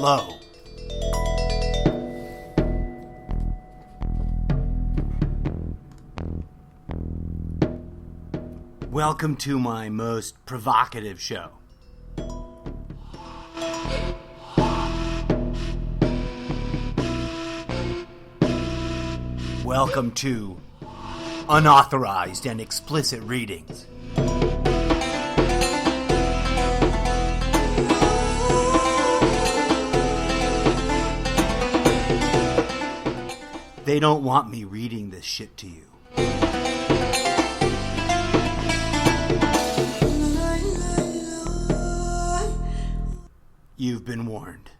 Hello. Welcome to my most provocative show. Welcome to unauthorized and explicit readings. They don't want me reading this shit to you. You've been warned.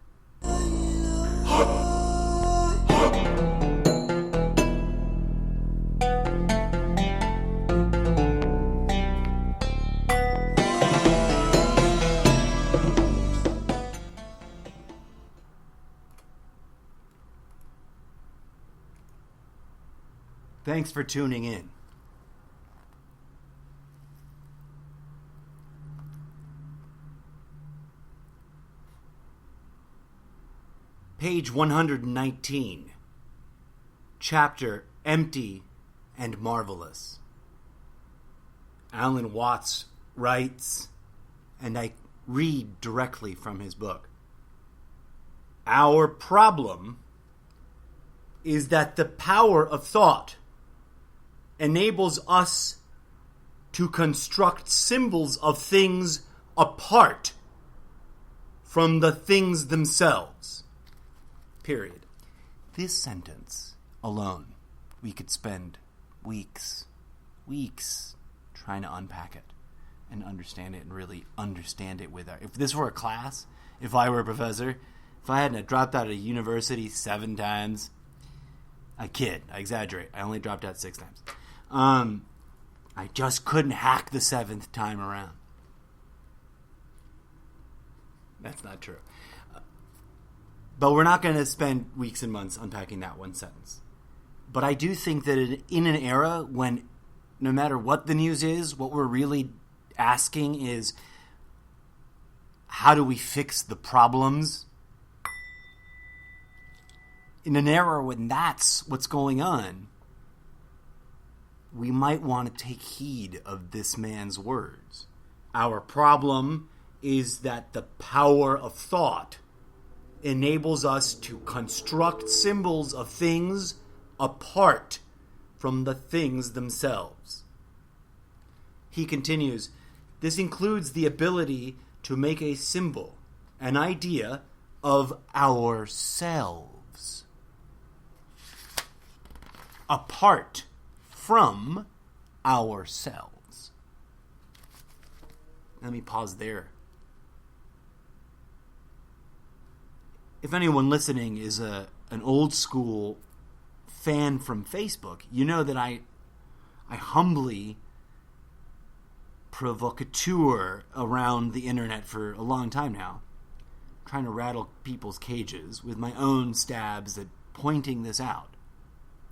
Thanks for tuning in. Page 119. Chapter Empty and Marvelous. Alan Watts writes, and I read directly from his book. Our problem is that the power of thought enables us to construct symbols of things apart from the things themselves. Period. This sentence alone, we could spend weeks trying to unpack it and understand it and really understand it with our... If this were a class, if I were a professor, if I hadn't dropped out of university 7 times... I kid. I exaggerate. I only dropped out 6 times. I just couldn't hack the 7th time around. That's not true. But we're not going to spend weeks and months unpacking that one sentence. But I do think that in an era when no matter what the news is, what we're really asking is, how do we fix the problems? In an era when that's what's going on, we might want to take heed of this man's words. Our problem is that the power of thought enables us to construct symbols of things apart from the things themselves. He continues, this includes the ability to make a symbol, an idea of ourselves, apart from ourselves. Let me pause there. If anyone listening is an old school fan from Facebook, you know that I humbly provocateur around the internet for a long time now, trying to rattle people's cages with my own stabs at pointing this out.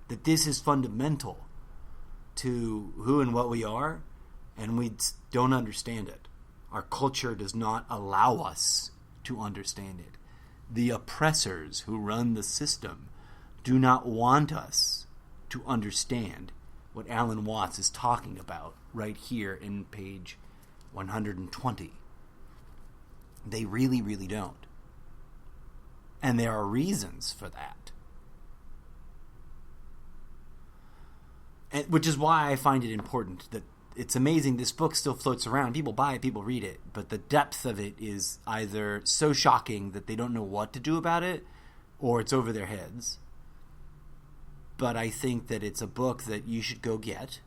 That this is fundamental to who and what we are, and we don't understand it. Our culture does not allow us to understand it. The oppressors who run the system do not want us to understand what Alan Watts is talking about right here in page 120. They really, really don't. And there are reasons for that. Which is why I find it important that it's amazing this book still floats around. People buy it, people read it, but the depth of it is either so shocking that they don't know what to do about it, or it's over their heads. But I think that it's a book that you should go get.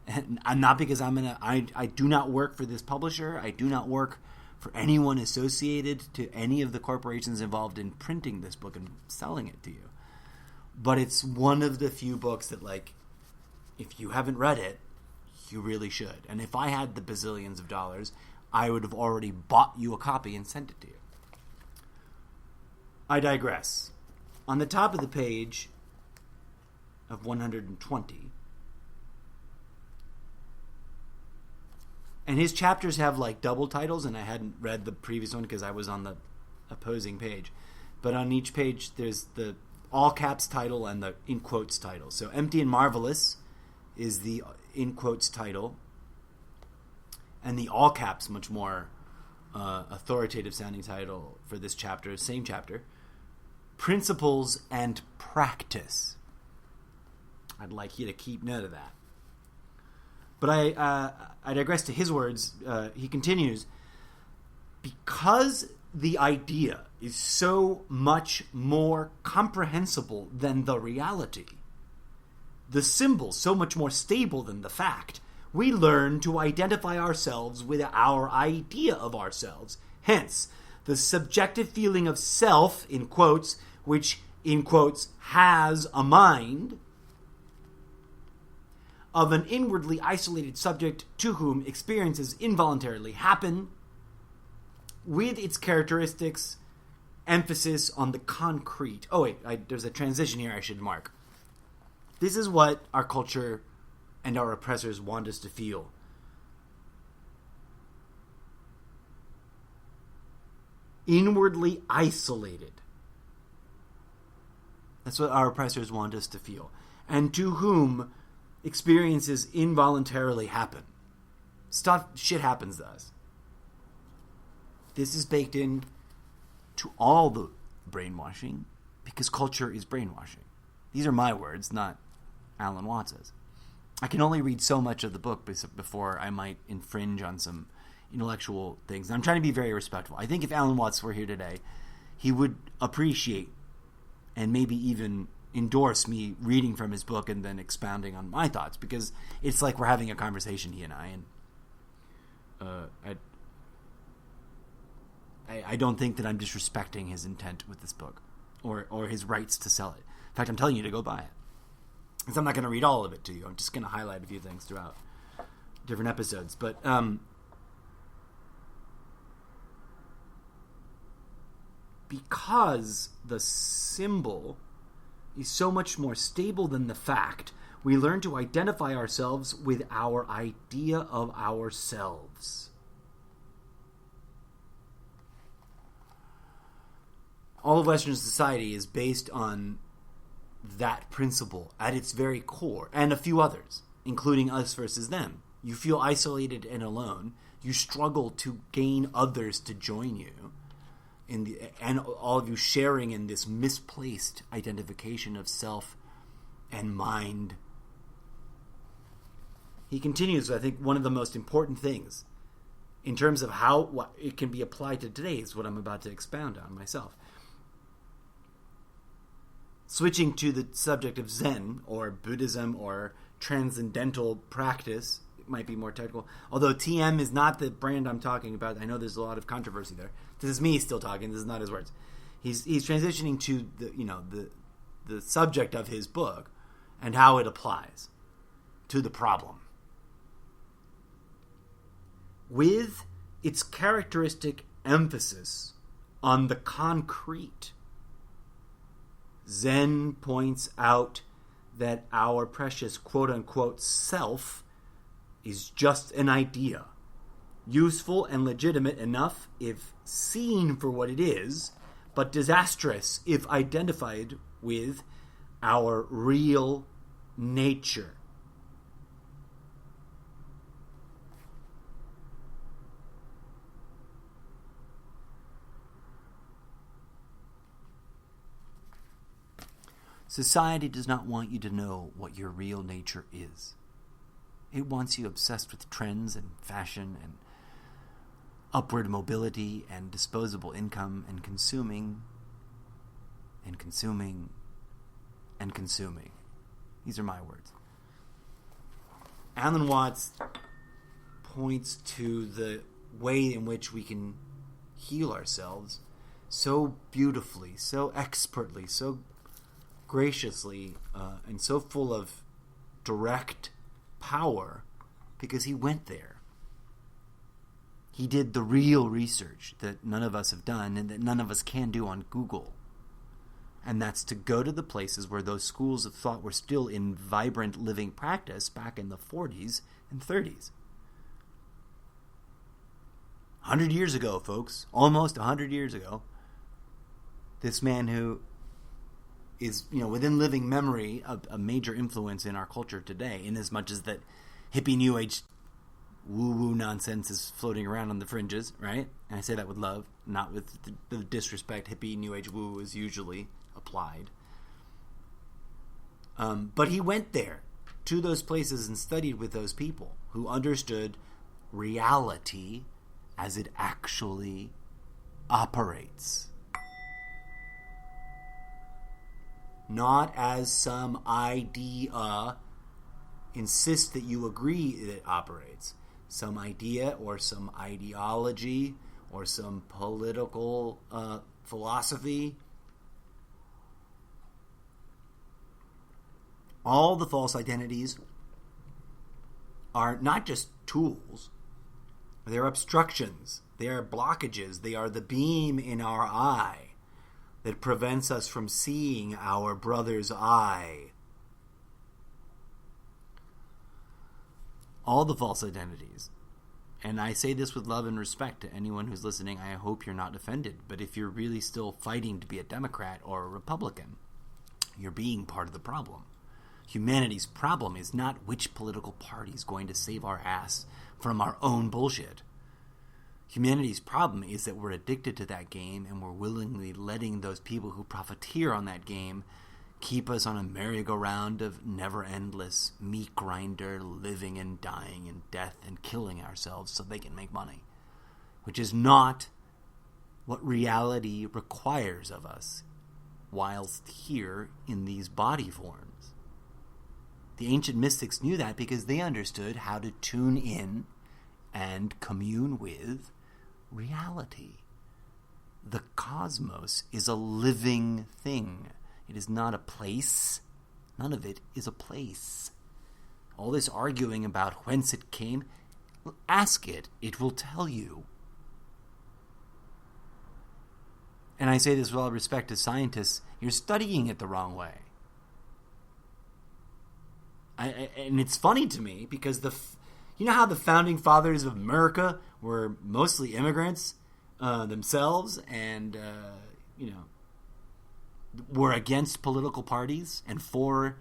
And not because I do not work for this publisher. I do not work for anyone associated to any of the corporations involved in printing this book and selling it to you. But it's one of the few books that, like, if you haven't read it, you really should. And if I had the bazillions of dollars, I would have already bought you a copy and sent it to you. I digress. On the top of the page of 120, and his chapters have like double titles, and I hadn't read the previous one because I was on the opposing page. but on each page there's the all caps title and the in quotes title. So Empty and Marvelous is the in quotes title, and the all caps, much more authoritative sounding title for this chapter, same chapter, Principles and Practice. I'd like you to keep note of that. But I digress to his words. He continues, because the idea is so much more comprehensible than the reality, the symbol so much more stable than the fact, we learn to identify ourselves with our idea of ourselves. Hence, the subjective feeling of self, in quotes, which, in quotes, has a mind, of an inwardly isolated subject to whom experiences involuntarily happen, with its characteristics, emphasis on the concrete. Oh wait, there's a transition here I should mark. This is what our culture and our oppressors want us to feel. Inwardly isolated. That's what our oppressors want us to feel. And to whom experiences involuntarily happen. Shit happens to us. This is baked in to all the brainwashing because culture is brainwashing. These are my words, not Alan Watts's. I can only read so much of the book before I might infringe on some intellectual things. And I'm trying to be very respectful. I think if Alan Watts were here today, he would appreciate and maybe even endorse me reading from his book and then expounding on my thoughts, because it's like we're having a conversation, he and I, and I don't think that I'm disrespecting his intent with this book or his rights to sell it. In fact, I'm telling you to go buy it. Because I'm not going to read all of it to you. I'm just going to highlight a few things throughout different episodes. But because the symbol is so much more stable than the fact, we learn to identify ourselves with our idea of ourselves. All of Western society is based on that principle at its very core, and a few others, including us versus them. You feel isolated and alone. You struggle to gain others to join you, and all of you sharing in this misplaced identification of self and mind. He continues, I think one of the most important things in terms of how it can be applied to today is what I'm about to expound on myself. Switching to the subject of Zen, or Buddhism, or transcendental practice, it might be more technical. Although TM is not the brand I'm talking about. I know there's a lot of controversy there. This is me still talking. This is not his words. He's transitioning to the subject of his book and how it applies to the problem. With its characteristic emphasis on the concrete, Zen points out that our precious quote-unquote self is just an idea, useful and legitimate enough if seen for what it is, but disastrous if identified with our real nature. Society does not want you to know what your real nature is. It wants you obsessed with trends and fashion and upward mobility and disposable income and consuming and consuming and consuming. These are my words. Alan Watts points to the way in which we can heal ourselves so beautifully, so expertly, so graciously, and so full of direct power, because he went there. He did the real research that none of us have done and that none of us can do on Google. And that's to go to the places where those schools of thought were still in vibrant living practice back in the 40s and 30s. 100 years ago, folks. Almost 100 years ago. This man who is, within living memory, a major influence in our culture today, in as much as that hippie New Age woo-woo nonsense is floating around on the fringes, right? And I say that with love, not with the disrespect hippie New Age woo is usually applied. But he went there, to those places, and studied with those people who understood reality as it actually operates. Not as some idea insists that you agree it operates. Some idea or some ideology or some political philosophy. All the false identities are not just tools. They're obstructions. They are blockages. They are the beam in our eye that prevents us from seeing our brother's eye. All the false identities. And I say this with love and respect to anyone who's listening. I hope you're not offended. But if you're really still fighting to be a Democrat or a Republican, you're being part of the problem. Humanity's problem is not which political party is going to save our ass from our own bullshit. Humanity's problem is that we're addicted to that game and we're willingly letting those people who profiteer on that game keep us on a merry-go-round of never-endless meat grinder, living and dying and death and killing ourselves so they can make money, which is not what reality requires of us whilst here in these body forms. The ancient mystics knew that because they understood how to tune in and commune with reality. The cosmos is a living thing. It is not a place. None of it is a place. All this arguing about whence it came, ask it. It will tell you. And I say this with all respect to scientists, you're studying it the wrong way. And it's funny to me because you know how the founding fathers of America were mostly immigrants themselves and, were against political parties and for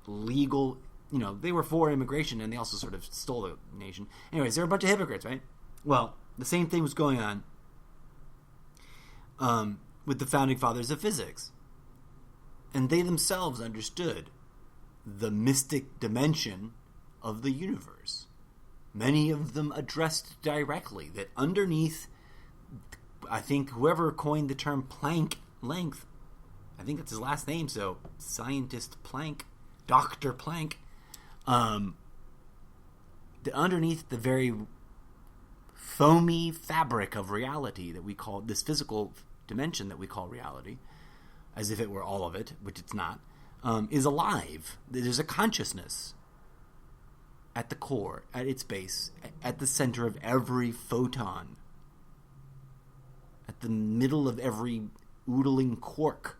legal, they were for immigration and they also sort of stole the nation. Anyways, they're a bunch of hypocrites, right? Well, the same thing was going on with the founding fathers of physics. And they themselves understood the mystic dimension of the universe. Many of them addressed directly that underneath, I think whoever coined the term Planck length, I think that's his last name, so scientist Planck, Dr. Planck, underneath the very foamy fabric of reality that we call, this physical dimension that we call reality, as if it were all of it, which it's not, is alive. There's a consciousness at the core, at its base, at the center of every photon, at the middle of every oodling quark,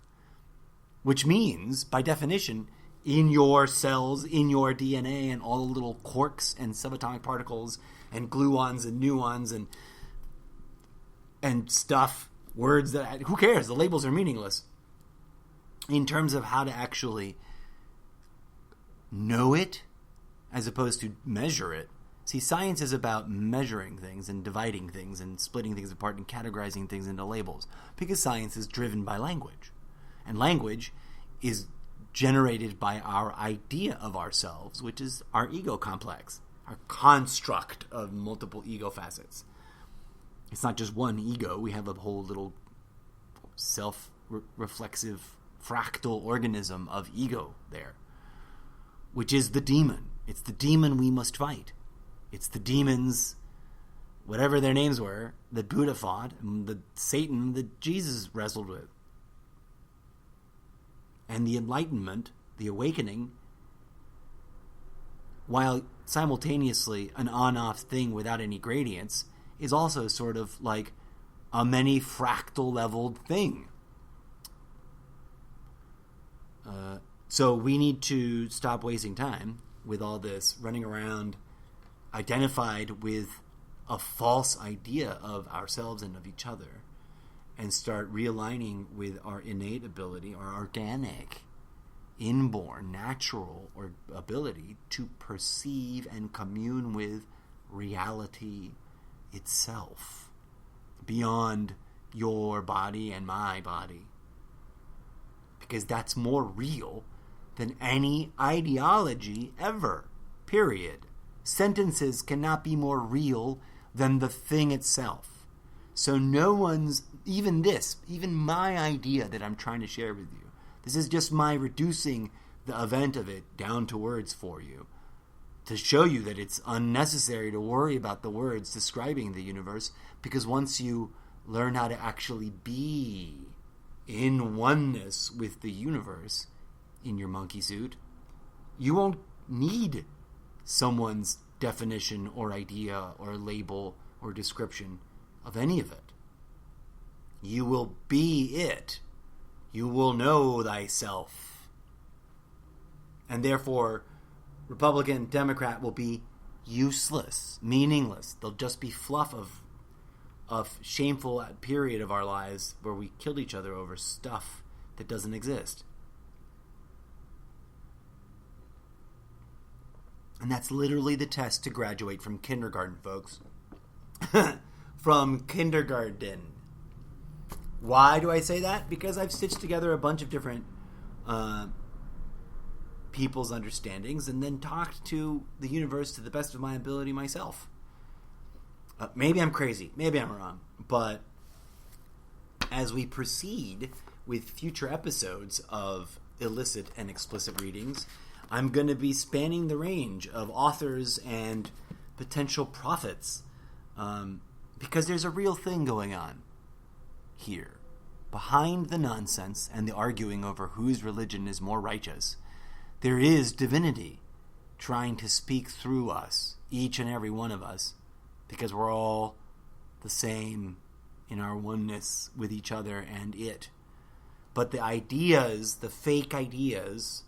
which means, by definition, in your cells, in your DNA, and all the little quarks and subatomic particles and gluons and nuons and stuff, words that, who cares? The labels are meaningless in terms of how to actually know it as opposed to measure it. See, science is about measuring things and dividing things and splitting things apart and categorizing things into labels because science is driven by language. And language is generated by our idea of ourselves, which is our ego complex, our construct of multiple ego facets. It's not just one ego. We have a whole little self-reflexive fractal organism of ego there, which is the demon. It's the demon we must fight. It's the demons, whatever their names were, that Buddha fought, and the Satan that Jesus wrestled with. And the enlightenment, the awakening, while simultaneously an on-off thing without any gradients, is also sort of like a many fractal-leveled thing. So we need to stop wasting time with all this running around identified with a false idea of ourselves and of each other, and start realigning with our innate ability, our organic, inborn, natural or ability to perceive and commune with reality itself beyond your body and my body. Because that's more real than any ideology ever. Period. Sentences cannot be more real than the thing itself. So no one's, even my idea that I'm trying to share with you, this is just my reducing the event of it down to words for you, to show you that it's unnecessary to worry about the words describing the universe, because once you learn how to actually be in oneness with the universe in your monkey suit, you won't need someone's definition or idea or label or description of any of it. You will be it. You will know thyself. And therefore, Republican, Democrat will be useless, meaningless. They'll just be fluff of shameful period of our lives where we killed each other over stuff that doesn't exist. And that's literally the test to graduate from kindergarten, folks. From kindergarten. Why do I say that? Because I've stitched together a bunch of different people's understandings and then talked to the universe to the best of my ability myself. Maybe I'm crazy. Maybe I'm wrong. But as we proceed with future episodes of illicit and explicit readings, I'm going to be spanning the range of authors and potential prophets, because there's a real thing going on here. Behind the nonsense and the arguing over whose religion is more righteous, there is divinity trying to speak through us, each and every one of us, because we're all the same in our oneness with each other and it. But the ideas, the fake ideas,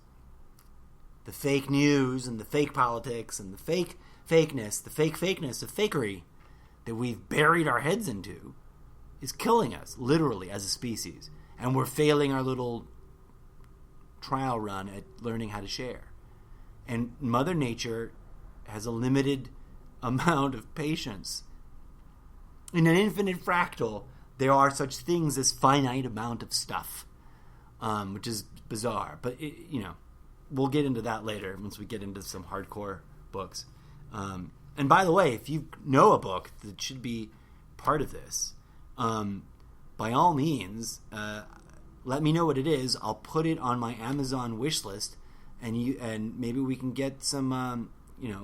the fake news and the fake politics and the fake fakeness, the fake fakeness of fakery that we've buried our heads into is killing us, literally, as a species. And we're failing our little trial run at learning how to share. And Mother Nature has a limited amount of patience. In an infinite fractal, there are such things as finite amount of stuff, which is bizarre. But, we'll get into that later once we get into some hardcore books. And by the way, if you know a book that should be part of this, by all means, let me know what it is. I'll put it on my Amazon wish list, and maybe we can get some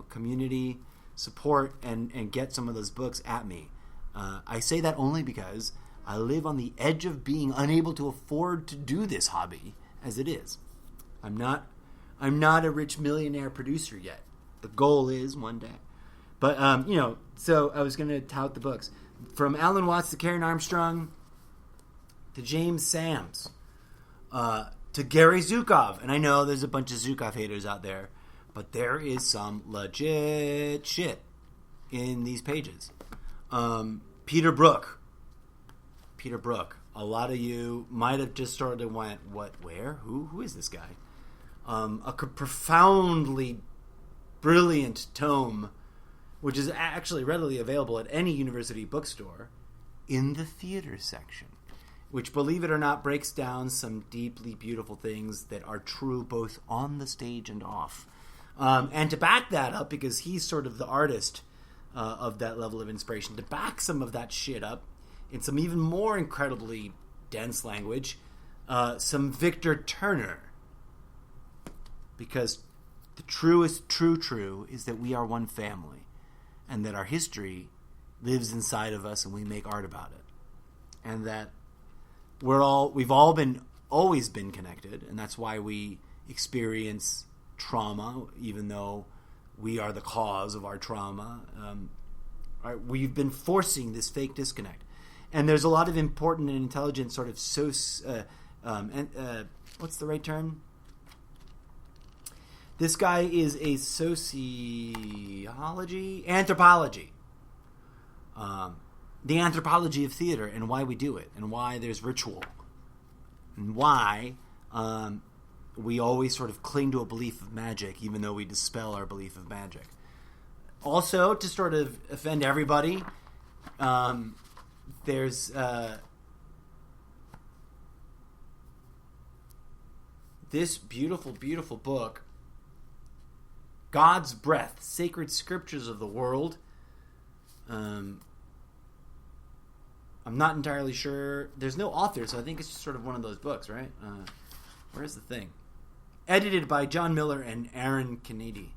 community support and get some of those books at me. I say that only because I live on the edge of being unable to afford to do this hobby as it is. I'm not a rich millionaire producer yet. The goal is one day. But, so I was going to tout the books. From Alan Watts to Karen Armstrong to James Sams to Gary Zukov. And I know there's a bunch of Zukov haters out there, but there is some legit shit in these pages. Peter Brook. A lot of you might have just sort of went, what, where? Who is this guy? A profoundly brilliant tome, which is actually readily available at any university bookstore, in the theater section, which, believe it or not, breaks down some deeply beautiful things that are true both on the stage and off. And to back that up, because he's sort of the artist of that level of inspiration, to back some of that shit up in some even more incredibly dense language, some Victor Turner. Because the truest true is that we are one family, and that our history lives inside of us and we make art about it. And that we've always been connected, and that's why we experience trauma, even though we are the cause of our trauma. We've been forcing this fake disconnect. And there's a lot of important and intelligent sort of what's the right term? This guy is a anthropology the anthropology of theater and why we do it and why there's ritual and why we always sort of cling to a belief of magic even though we dispel our belief of magic. Also, to sort of offend everybody, there's this beautiful, beautiful book, God's Breath, Sacred Scriptures of the World. I'm not entirely sure. There's no author, so I think it's just sort of one of those books, right? Where's the thing? Edited by John Miller and Aaron Kennedy.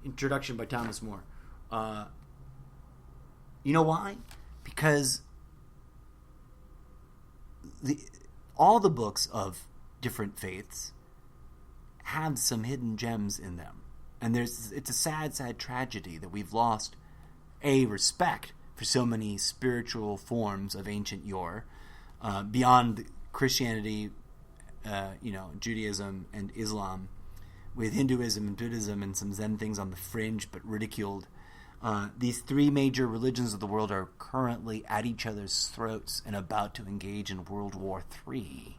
Introduction by Thomas More. You know why? Because all the books of different faiths have some hidden gems in them. And it's a sad, sad tragedy that we've lost respect for so many spiritual forms of ancient yore, beyond Christianity, Judaism and Islam, with Hinduism and Buddhism and some Zen things on the fringe but ridiculed. These three major religions of the world are currently at each other's throats and about to engage in World War III.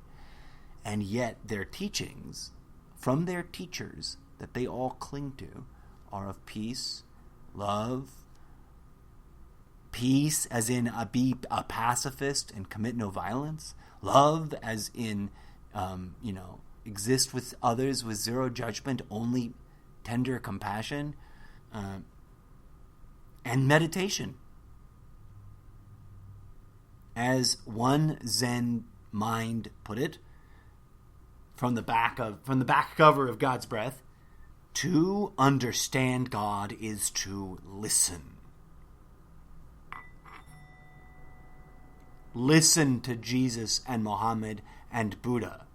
And yet their teachings, from their teachers that they all cling to, are of peace, love, peace as in be a pacifist and commit no violence, love as in, exist with others with zero judgment, only tender compassion, and meditation. As one Zen mind put it, from the back cover of God's Breath, to understand God is to listen. Listen to Jesus and Muhammad and Buddha.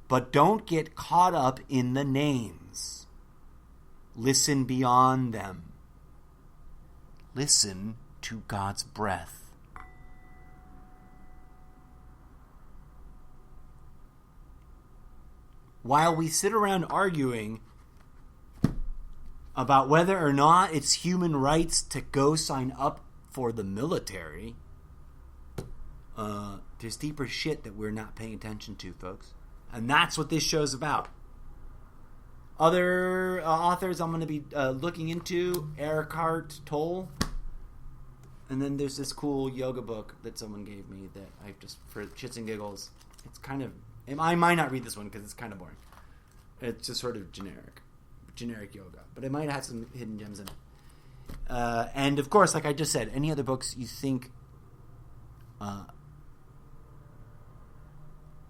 But don't get caught up in the names. Listen beyond them. Listen to God's breath. While we sit around arguing about whether or not it's human rights to go sign up for the military, there's deeper shit that we're not paying attention to, folks. And that's what this show's about. Other authors I'm going to be looking into, Eckhart Tolle. And then there's this cool yoga book that someone gave me that I just, for shits and giggles, it's kind of, I might not read this one because it's kind of boring. It's just sort of generic yoga. But it might have some hidden gems in it. And of course, like I just said, any other books you think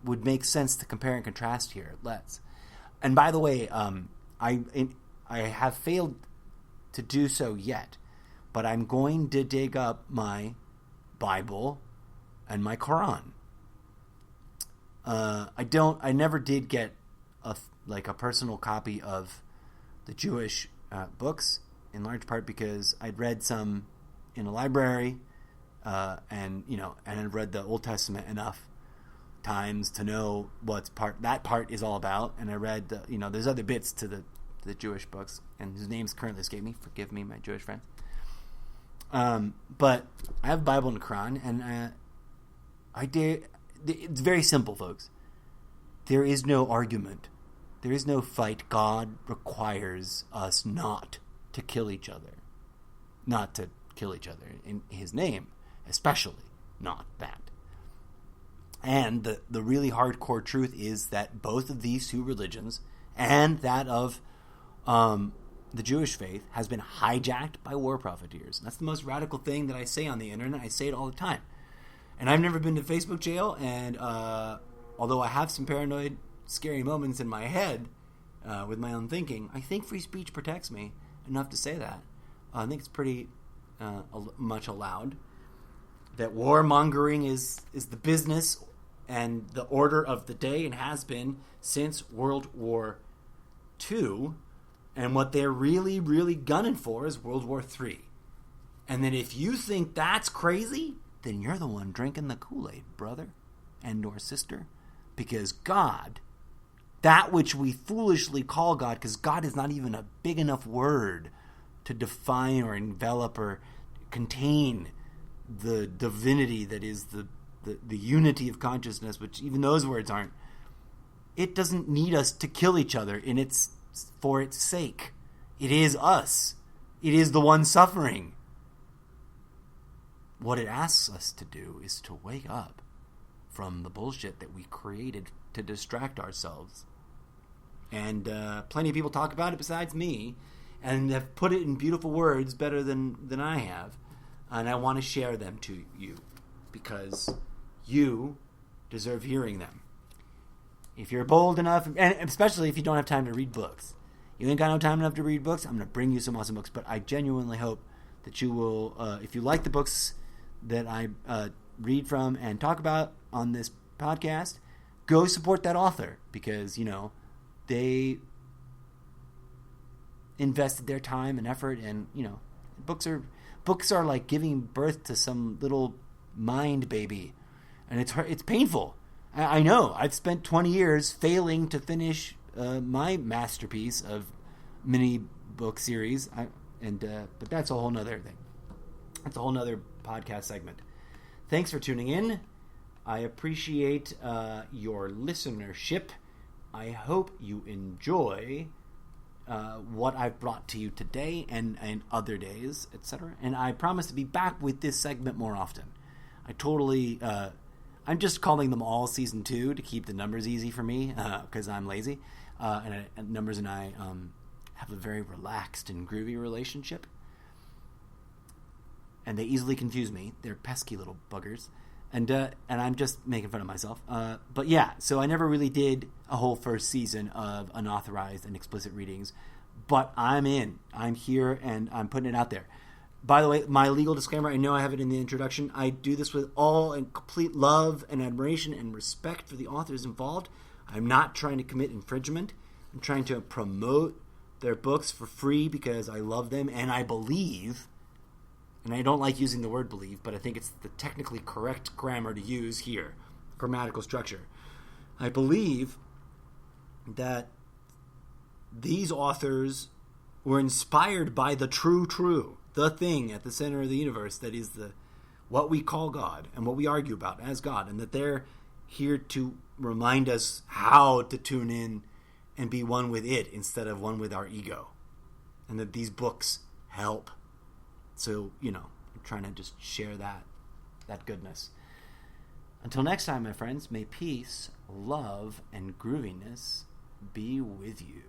would make sense to compare and contrast here, let's. And by the way, I have failed to do so yet, but I'm going to dig up my Bible and my Quran. I never did get a personal copy of the Jewish books, in large part because I'd read some in a library, and I'd read the Old Testament enough times to know that part is all about. And I read there's other bits to the Jewish books, and whose names currently escape me. Forgive me, my Jewish friends. But I have a Bible and a Quran, and it's very simple, folks. There is no argument. There is no fight. God requires us not to kill each other. Not to kill each other in His name, especially not that. And the really hardcore truth is that both of these two religions and that of the Jewish faith has been hijacked by war profiteers. And that's the most radical thing that I say on the internet. I say it all the time. And I've never been to Facebook jail, and although I have some paranoid, scary moments in my head with my own thinking, I think free speech protects me enough to say that. I think it's pretty much allowed. That warmongering is the business and the order of the day, and has been since World War II. And what they're really, really gunning for is World War III. And then if you think that's crazy, then you're the one drinking the Kool-Aid, brother and or sister. Because God, that which we foolishly call God, because God is not even a big enough word to define or envelop or contain the divinity that is the unity of consciousness, which even those words aren't, it doesn't need us to kill each other for its sake. It is us. It is the one suffering. What it asks us to do is to wake up from the bullshit that we created to distract ourselves. And plenty of people talk about it besides me, and have put it in beautiful words better than I have. And I want to share them to you because you deserve hearing them. If you're bold enough, and especially if you don't have time to read books, you ain't got no time enough to read books, I'm going to bring you some awesome books. But I genuinely hope that you will, if you like the books that I read from and talk about on this podcast, go support that author because, they invested their time and effort, and, books are like giving birth to some little mind baby, and it's painful. I know. I've spent 20 years failing to finish my masterpiece of mini book series, but that's a whole nother thing. That's a whole nother podcast segment. Thanks for tuning in. I appreciate your listenership. I hope you enjoy what I've brought to you today and other days, etc. And I promise to be back with this segment more often. I'm just calling them all Season 2 to keep the numbers easy for me because I'm lazy. And Numbers and I have a very relaxed and groovy relationship. And they easily confuse me. They're pesky little buggers. And I'm just making fun of myself. But yeah, so I never really did a whole first season of unauthorized and explicit readings. But I'm in. I'm here, and I'm putting it out there. By the way, my legal disclaimer, I know I have it in the introduction. I do this with all and complete love and admiration and respect for the authors involved. I'm not trying to commit infringement. I'm trying to promote their books for free because I love them and I believe, and I don't like using the word believe, but I think it's the technically correct grammar to use here, grammatical structure. I believe that these authors were inspired by the true, the thing at the center of the universe that is what we call God and what we argue about as God, and that they're here to remind us how to tune in and be one with it instead of one with our ego, and that these books help. So, I'm trying to just share that goodness. Until next time, my friends, may peace, love, and grooviness be with you.